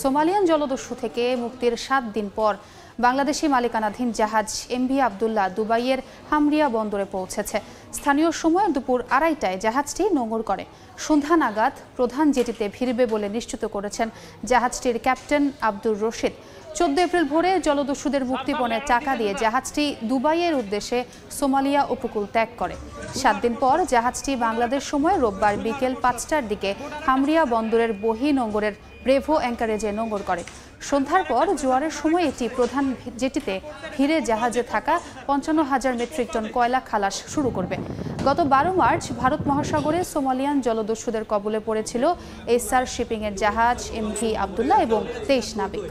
Somalian জলদস্যু থেকে মুক্তির 7 দিন পর বাংলাদেশি মালিকানাধীন জাহাজ এমভি আব্দুল্লাহ দুবাইয়ের হামরিয়া বন্দরে পৌঁছেছে। স্থানীয় সময় দুপুর 2:30টায় জাহাজটি নোঙর করে। সন্ধ্যা নাগাদ প্রধান জেটিতে ভিড়বে বলে নিশ্চিত করেছেন জাহাজটির ক্যাপ্টেন আব্দুর রশিদ। 14 এপ্রিল ভোরে জলদস্যুদের মুক্তিপণের টাকা দিয়ে জাহাজটি দুবাইয়ের উদ্দেশ্যে সোমালিয়া উপকূল ত্যাগ করে। 7 দিন পর জাহাজটি বাংলাদেশ সময় রোববার বিকেল 5টার দিকে হামরিয়া বন্দরের বহিনোঙরের ব্রেভো অ্যাঙ্কারেজে নোঙর করে। সন্ধ্যার পর জোয়ারের সময় এটি প্রধান জেটিতে ভিড়ে জাহাজে থাকা 55,000 মেট্রিক টন কয়লা খালাস শুরু করবে। গত 12 মার্চ ভারত মহাসাগরে সোমালিয়ান জলদস্যুদের কবলে পড়েছিল এসআর শিপিং এর জাহাজ এমভি আব্দুল্লাহ এবং 23 নাবিক।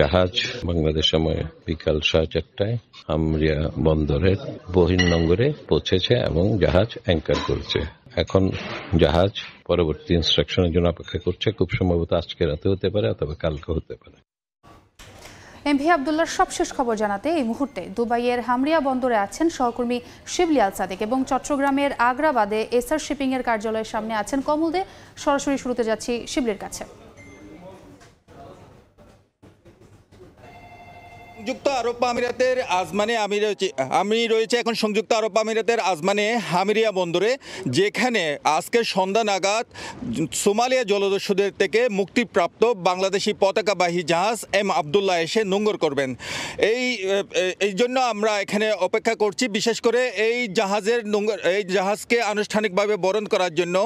জাহাজ বাংলাদেশ সময় বিকাল 4:30টায় হামরিয়া বন্দরের বহির্নোঙরে পৌঁছেছে এবং জাহাজ অ্যাঙ্কার করেছে। এখন জাহাজ পরবর্তী ইনস্ট্রাকশনের জন্য অপেক্ষা করছে। খুব সম্ভবত আজকে রাতে হতে পারে অথবা কালকে হতে পারে। এমভি আব্দুল্লাহর সবশেষ খবর জানাতে এই মুহূর্তে দুবাইয়ের হামরিয়া বন্দরে আছেন সহকর্মী শিবলি আল সাদেক এবং চট্টগ্রামের আগ্রাবাদে এসআর শিপিং এর কার্যালয়ের সামনে আছেন কমল দে। সরাসরি শুরুতে যাচ্ছি শিবলির কাছে। সংযুক্ত আরব আমিরাতের আজমানে আমি রয়েছে এখন সংযুক্ত আরব আমিরাতের আজমানে হামরিয়া বন্দরে, যেখানে আজকে সন্ধ্যা নাগাদ সোমালিয়া জলদস্যুদের থেকে মুক্তিপ্রাপ্ত বাংলাদেশি পতাকাবাহী জাহাজ এম আব্দুল্লাহ এসে নোঙর করবেন। এই জন্য আমরা এখানে অপেক্ষা করছি। বিশেষ করে এই জাহাজকে আনুষ্ঠানিকভাবে বরণ করার জন্য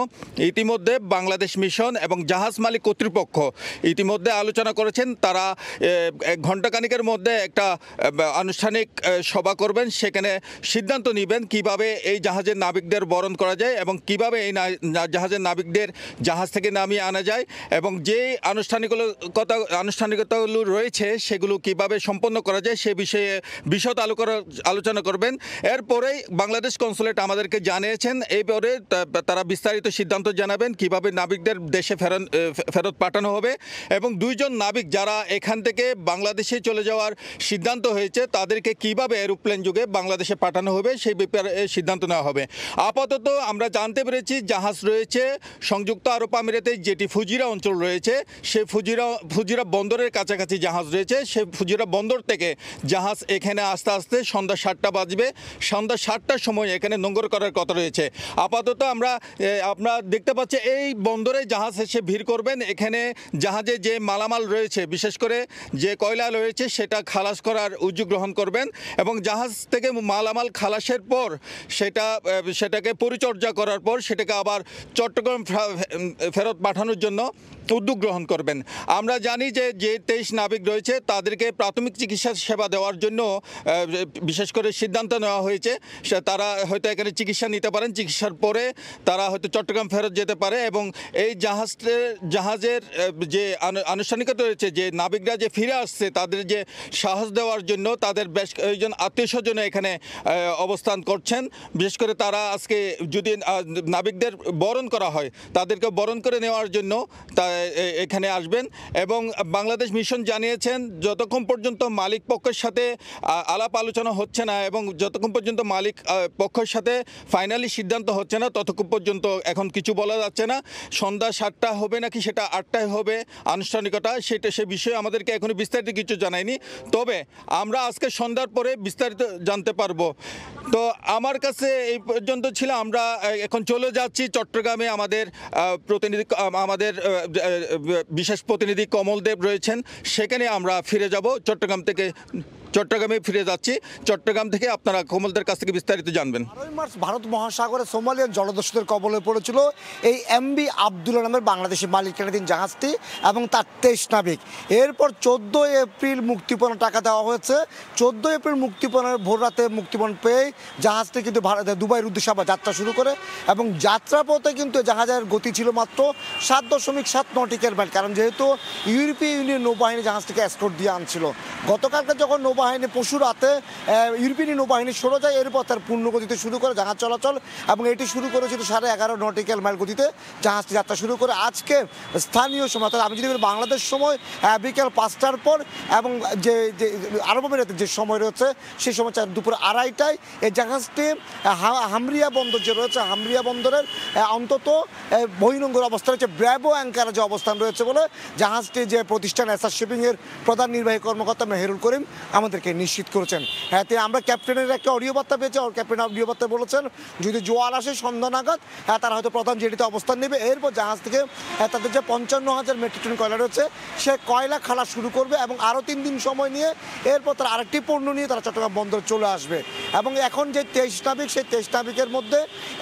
ইতিমধ্যে বাংলাদেশ মিশন এবং জাহাজ মালিক কর্তৃপক্ষ ইতিমধ্যে আলোচনা করেছেন। তারা ঘণ্টাখানেকের মধ্যে একটা আনুষ্ঠানিক সভা করবেন, সেখানে সিদ্ধান্ত নেবেন কিভাবে এই জাহাজের নাবিকদের বরণ করা যায় এবং কিভাবে এই জাহাজের নাবিকদের জাহাজ থেকে নামিয়ে আনা যায় এবং যে আনুষ্ঠানিকতাগুলো রয়েছে সেগুলো কিভাবে সম্পন্ন করা যায় সে বিষয়ে বিশদ আলোচনা করবেন। এরপরেই বাংলাদেশ কনসুলেট আমাদেরকে জানিয়েছেন এরপরে তারা বিস্তারিত সিদ্ধান্ত জানাবেন কিভাবে নাবিকদের দেশে ফেরত পাঠানো হবে এবং 2 জন নাবিক যারা এখান থেকে বাংলাদেশে চলে যাওয়ার সিদ্ধান্ত হয়েছে তাদেরকে কিভাবে এরোপ্লেন যুগে বাংলাদেশে পাঠানো হবে সেই ব্যাপারে সিদ্ধান্ত নেওয়া হবে। আপাতত আমরা জানতে পেরেছি জাহাজ রয়েছে সংযুক্ত আরব আমিরাতে যেটি ফুজিরা অঞ্চল রয়েছে, সেই ফুজিরা বন্দরের কাছাকাছি জাহাজ রয়েছে। সেই ফুজিরা বন্দর থেকে জাহাজ এখানে আস্তে আস্তে সন্ধ্যা 7টা বাজবে। সন্ধ্যা 7টার সময় এখানে নোঙর করার কথা রয়েছে। আপাতত আমরা দেখতে পাচ্ছি এই বন্দরে জাহাজ এসে ভিড় করবেন। এখানে জাহাজে যে মালামাল রয়েছে, বিশেষ করে যে কয়লা রয়েছে সেটা খালাস করার উদ্যোগ গ্রহণ করবেন এবং জাহাজ থেকে মালামাল খালাসের পর সেটাকে পরিচর্যা করার পর সেটাকে আবার চট্টগ্রাম ফেরত পাঠানোর জন্য উদ্যোগ গ্রহণ করবেন। আমরা জানি যে 23 নাবিক রয়েছে তাদেরকে প্রাথমিক চিকিৎসা সেবা দেওয়ার জন্য বিশেষ করে সিদ্ধান্ত নেওয়া হয়েছে। তারা হয়তো এখানে চিকিৎসা নিতে পারেন, চিকিৎসার পরে তারা হয়তো চট্টগ্রাম ফেরত যেতে পারে এবং এই জাহাজের যে আনুষ্ঠানিকতা রয়েছে, যে নাবিকরা যে ফিরে আসছে তাদের যে সাহস দেওয়ার জন্য তাদের বেশ কয়েকজন আত্মীয়স্বজন এখানে অবস্থান করছেন। বিশেষ করে তারা আজকে যদি নাবিকদের বরণ করা হয় তাদেরকে বরণ করে নেওয়ার জন্য এখানে আসবেন এবং বাংলাদেশ মিশন জানিয়েছেন যতক্ষণ পর্যন্ত মালিক পক্ষের সাথে আলাপ আলোচনা হচ্ছে না এবং যতক্ষণ পর্যন্ত মালিক পক্ষের সাথে ফাইনালি সিদ্ধান্ত হচ্ছে না ততক্ষণ পর্যন্ত এখন কিছু বলা যাচ্ছে না। সন্ধ্যা 7টা হবে নাকি সেটা 8টায় হবে আনুষ্ঠানিকতা, সে বিষয়ে আমাদেরকে এখনো বিস্তারিত কিছু জানায়নি। তবে আমরা আজকে সন্ধ্যার পরে বিস্তারিত জানতে পারবো। তো আমার কাছে এই পর্যন্ত ছিল। আমরা এখন চলে যাচ্ছি চট্টগ্রামে। আমাদের বিশেষ প্রতিনিধি কমল দেব রয়েছেন, সেখানে আমরা ফিরে যাব। চট্টগ্রামে ফিরে যাচ্ছি। চট্টগ্রাম থেকে আপনারা কমলদের কাছ থেকে বিস্তারিত জানবেন। 12 মার্চ ভারত মহাসাগরে সোমালিয়ান জলদস্যুদের কবলে পড়েছিল এই এমভি আব্দুল্লাহ নামের বাংলাদেশি মালিকানাধীন জাহাজটি এবং তার 23 নাবিক। এরপর 14 এপ্রিল মুক্তিপণের টাকা দেওয়া হয়েছে। 14 এপ্রিল মুক্তিপণের ভোর রাতে মুক্তিপণ পেয়ে জাহাজটি কিন্তু দুবাইয়ের উদ্দেশ্যে আবার যাত্রা শুরু করে এবং যাত্রাপথে কিন্তু জাহাজের গতি ছিল মাত্র 7.7 নটিক্যাল মাইল, কারণ যেহেতু ইউরোপীয় ইউনিয়ন নৌবাহিনী জাহাজটিকে এসকর্ট দিয়ে আনছিল। গতকালকে যখন নৌবাহিনী পশু রাতে ইউরোপিয়ান নৌবাহিনী সরে যায়, এরপর তার পূর্ণ গতিতে শুরু করে জাহাজ চলাচল, এবং এটি শুরু করেছিল 11.5 নটিক্যাল মাইল গতিতে জাহাজটি যাত্রা শুরু করে। আজকে স্থানীয় সময়, অর্থাৎ আমি যদি বলি বাংলাদেশ সময় বিকেল 5টার পর, এবং যে আরব আমিরাতের যে সময় রয়েছে সেই সময় দুপুর 2:30টায় এই জাহাজটি হামরিয়া বন্দর যে রয়েছে, হামরিয়া বন্দরের অন্তত বহির্নোঙর অবস্থান রয়েছে ব্র্যাভো অ্যাঙ্কারে যে অবস্থান রয়েছে বলে জাহাজটি যে প্রতিষ্ঠান এসআর শিপিংয়ের প্রধান নির্বাহী কর্মকর্তা মেহেরুল করিম আমাদেরকে নিশ্চিত করেছেন। হ্যাঁ, আমরা ক্যাপ্টেনের একটা অডিও বার্তা পেয়েছি, ক্যাপ্টেন অডিও বার্তা বলেছেন যদি জোয়ার আসে সন্ধ্যা নাগাদ তারা হয়তো প্রধান জেটিতে অবস্থান নেবে, এরপর জাহাজ থেকে তাদের যে 55,000 মেট্রিক টন কয়লা রয়েছে সে কয়লা খালা শুরু করবে, এবং আরও 3 দিন সময় নিয়ে এরপর তারা আরেকটি পণ্য নিয়ে তারা চট্টগ্রাম বন্দরে চলে আসবে। এবং এখন যে 23 নাবিক, সেই 23 নাবিকের মধ্যে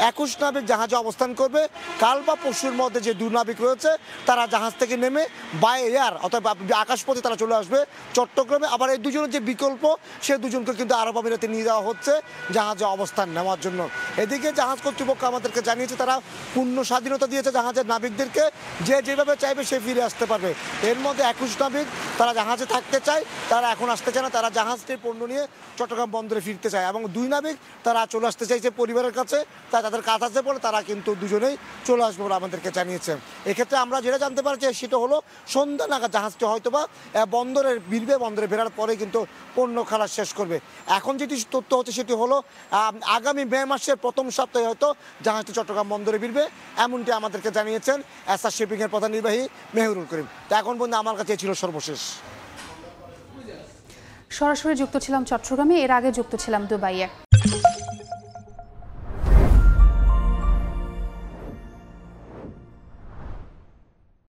21 নাবিক জাহাজে অবস্থান করবে। কাল বা পরশুর মধ্যে যে 2 নাবিক রয়েছে তারা জাহাজ থেকে নেমে বাই এয়ার অর্থাৎ আকাশপথে তারা চলে আসবে চট্টগ্রামে। আবার এই দুজনের যে বিকল্প, সে দুজনকে কিন্তু আরব আমিরাতে নিয়ে যাওয়া হচ্ছে জাহাজে অবস্থান নেওয়ার জন্য। এদিকে জাহাজ কর্তৃপক্ষ আমাদেরকে জানিয়েছে তারা পূর্ণ স্বাধীনতা দিয়েছে জাহাজের নাবিকদেরকে, যে যেভাবে চাইবে সে ফিরে আসতে পারবে। এর মধ্যে 21 নাবিক তারা জাহাজে থাকতে চায়, তারা এখন আসতে চায় না, তারা জাহাজটির পণ্য নিয়ে চট্টগ্রাম বন্দরে ফিরতে চায়। এবং 2 নাবিক তারা চলে আসতে চাইছে পরিবারের কাছে, তাই তাদের কাজ আছে বলে তারা কিন্তু দুজনেই চলে আসবে বলে আমাদেরকে জানিয়েছে। এক্ষেত্রে আমরা যেটা জানতে পারছি সেটা হলো সন্ধ্যা নাগাদ জাহাজটি হয়তোবা বন্দরে ফিরবে, বন্দরে ফেরার পরে কিন্তু পণ্য খালাস শেষ করবে। এখন যেটি তথ্য হচ্ছে সেটি হলো আগামী মে মাসের প্রথম সপ্তাহে হয়তো জাহাজটি চট্টগ্রাম বন্দরে ফিরবে, এমনটি আমাদেরকে জানিয়েছেন এসআর শিপিংয়ের প্রধান নির্বাহী মেহেরুল করিম। তো এখন পর্যন্ত আমার কাছে ছিল সর্বশেষ। সরাসরি যুক্ত ছিলাম চট্টগ্রামে, এর আগে যুক্ত ছিলাম দুবাইয়ে।